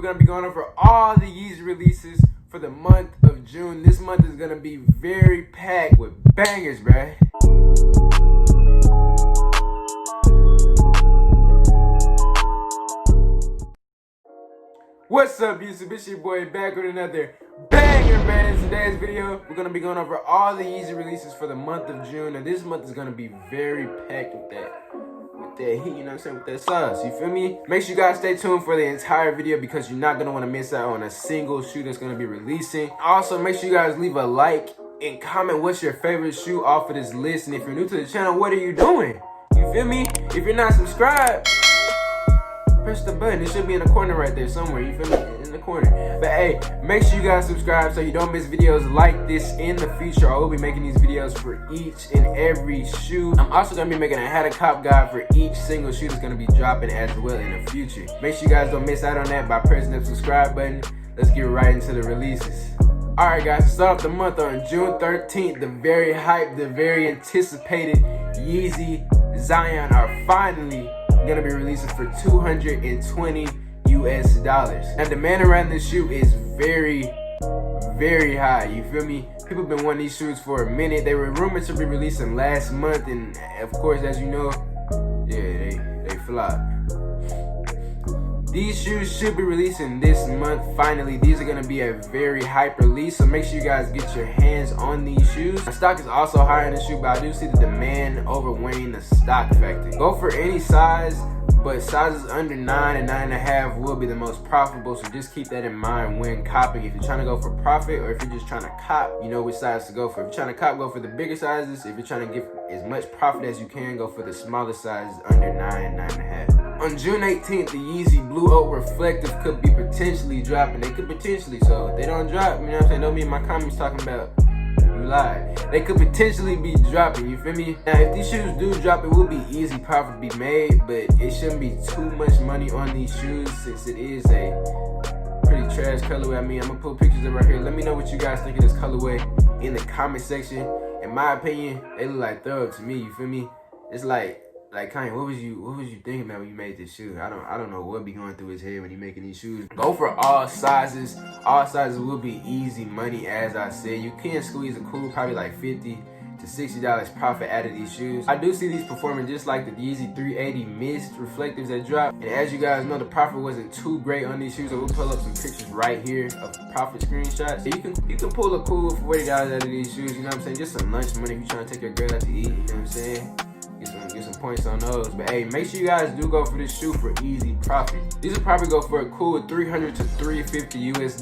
we're gonna be going over all the Yeezy releases for the month of June. This month is gonna be very packed with bangers, bruh. What's up, YouTube? It's your boy back with another banger, man. In today's video, we're gonna be going over all the Yeezy releases for the month of June, and this month is gonna be very packed with that heat, you know what I'm saying, with that sauce, you feel me? Make sure you guys stay tuned for the entire video because you're not gonna want to miss out on a single shoe that's gonna be releasing. Also, make sure you guys leave a like and comment what's your favorite shoe off of this list, and if you're new to the channel, what are you doing? You feel me? If you're not subscribed, press the button. It should be in the corner right there somewhere, you feel me? In the corner. But hey, make sure you guys subscribe so you don't miss videos like this in the future. I will be making these videos for each and every shoe. I'm also gonna be making a how to cop guide for each single shoe that's gonna be dropping as well in the future. Make sure you guys don't miss out on that by pressing the subscribe button. Let's get right into the releases. Alright guys, to start off the month on June 13th, the very hyped, the very anticipated Yeezy Zion are finally gonna be releasing for $220 US. Now demand around this shoe is very high, you feel me? People been wanting these shoes for a minute. They were rumored to be releasing last month, and of course, as you know, yeah, they flopped. These shoes should be releasing this month finally. These are gonna be a very hype release, so make sure you guys get your hands on these shoes. The stock is also higher in the shoe, but I do see the demand overweighing the stock factor. Go for any size, but sizes under 9 and 9.5 will be the most profitable, so just keep that in mind when copping. If you're trying to go for profit or if you're just trying to cop, you know which size to go for. If you're trying to cop, go for the bigger sizes. If you're trying to get as much profit as you can, go for the smaller sizes under 9, 9.5. On June 18th, the Yeezy Blue Oat Reflective could be potentially dropping. They could potentially, so if they don't drop, you know what I'm saying, don't be in my comments talking about you lied. They could potentially be dropping, you feel me? Now, if these shoes do drop, it will be easy profit to be made, but it shouldn't be too much money on these shoes since it is a pretty trash colorway. I mean, I'm gonna put pictures of right here. Let me know what you guys think of this colorway in the comment section. In my opinion, they look like thug to me, you feel me? It's like Kanye, what was you thinking about when you made this shoe? I don't know what be going through his head when he making these shoes. Go for all sizes. All sizes will be easy money, as I said. You can squeeze a cool probably like $50 to $60 profit out of these shoes. I do see these performing just like the Yeezy 380 Mist reflectives that dropped. And as you guys know, the profit wasn't too great on these shoes. So we'll pull up some pictures right here of profit screenshots. So you can pull a cool $40 out of these shoes, you know what I'm saying? Just some lunch money if you're trying to take your girl out to eat, you know what I'm saying? Get some points on those. But hey, make sure you guys do go for this shoe for easy profit. These will probably go for a cool $300 to $350 US,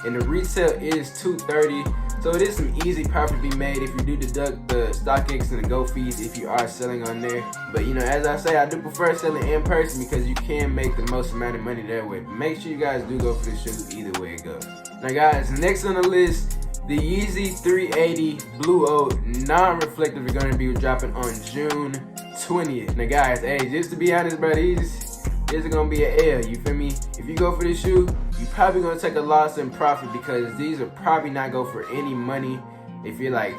and the retail is $230. So it is some easy profit to be made if you do deduct the StockX and the Go fees if you are selling on there. But you know, as I say, I do prefer selling in person because you can make the most amount of money that way. But make sure you guys do go for this shoe either way it goes. Now guys, next on the list, the Yeezy 380 Blue Oat non-reflective are going to be dropping on June 20th. Now guys, hey, just to be honest, bro, these are going to be an L, you feel me? If you go for this shoe, you probably going to take a loss in profit because these are probably not go for any money. If you're like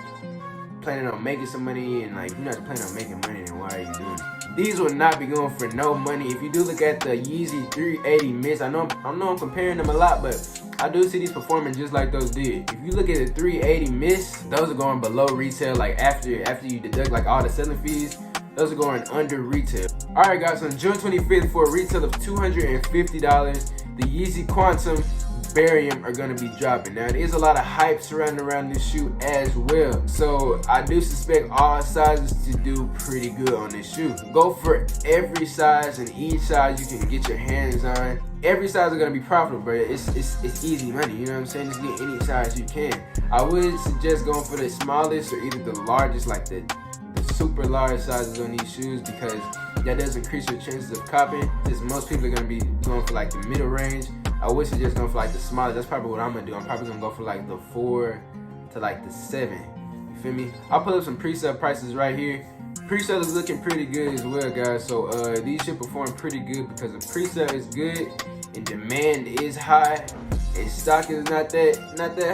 planning on making some money, and like you're not planning on making money, then why are you doing it? These will not be going for no money. If you do look at the Yeezy 380 Mist, I know I'm comparing them a lot, but I do see these performing just like those did. If you look at the 380 Mist, those are going below retail. Like after you deduct like all the selling fees, those are going under retail. Alright guys, on June 25th for a retail of $250, the Yeezy Quantum Barium are going to be dropping. Now, there is a lot of hype surrounding around this shoe as well, so I do suspect all sizes to do pretty good on this shoe. Go for every size, and each size you can get your hands on. Every size is going to be profitable, bro. It's easy money, you know what I'm saying? Just get any size you can. I would suggest going for the smallest or either the largest, like the super large sizes on these shoes, because that does increase your chances of copying. Since most people are going to be going for like the middle range, I would suggest going for like the smallest. That's probably what I'm gonna do. I'm probably gonna go for like the 4 to like the 7. You feel me? I'll put up some pre-sale prices right here. Pre-sale is looking pretty good as well, guys. So these should perform pretty good because the pre-sale is good and demand is high and stock is not that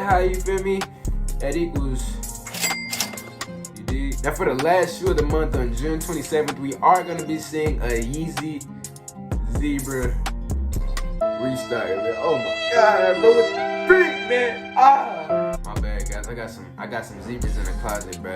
high. You feel me? That equals. You dig? Now for the last shoe of the month on June 27th, we are gonna be seeing a Yeezy Zebra Restyle. restocking, man. Oh my god, bro, what the freak, man? Ah. My bad, guys. I got some zebras in the closet, bro.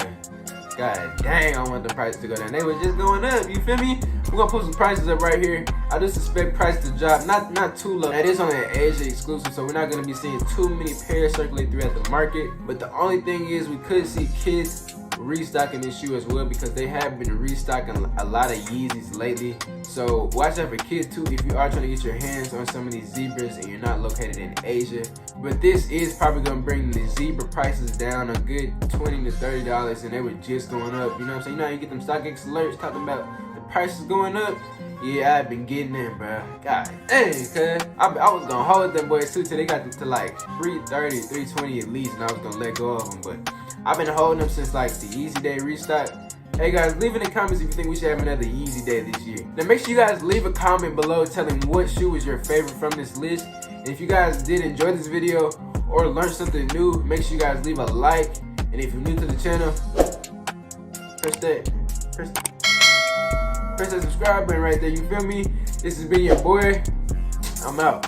God dang, I want the price to go down. They were just going up, you feel me? We're gonna put some prices up right here. I just expect price to drop, not too low. That is only an Asia exclusive, so we're not gonna be seeing too many pairs circulate throughout the market. But the only thing is, we could see kids restocking this shoe as well, because they have been restocking a lot of Yeezys lately. So watch out for kids too if you are trying to get your hands on some of these zebras and you're not located in Asia. But this is probably gonna bring the zebra prices down a good $20 to $30, and they were just going up. You know what I'm saying? You know how you get them StockX alerts talking about the prices going up? Yeah, I've been getting them, bro. God dang, cuz I was gonna hold them boys too till they got to like 330, 320 at least, and I was gonna let go of them. But I've been holding them since like the Yeezy Day restock. Hey guys, leave in the comments if you think we should have another Yeezy Day this year. Now make sure you guys leave a comment below telling what shoe was your favorite from this list. And if you guys did enjoy this video or learn something new, make sure you guys leave a like. And if you're new to the channel, press that subscribe button right there, you feel me? This has been your boy. I'm out.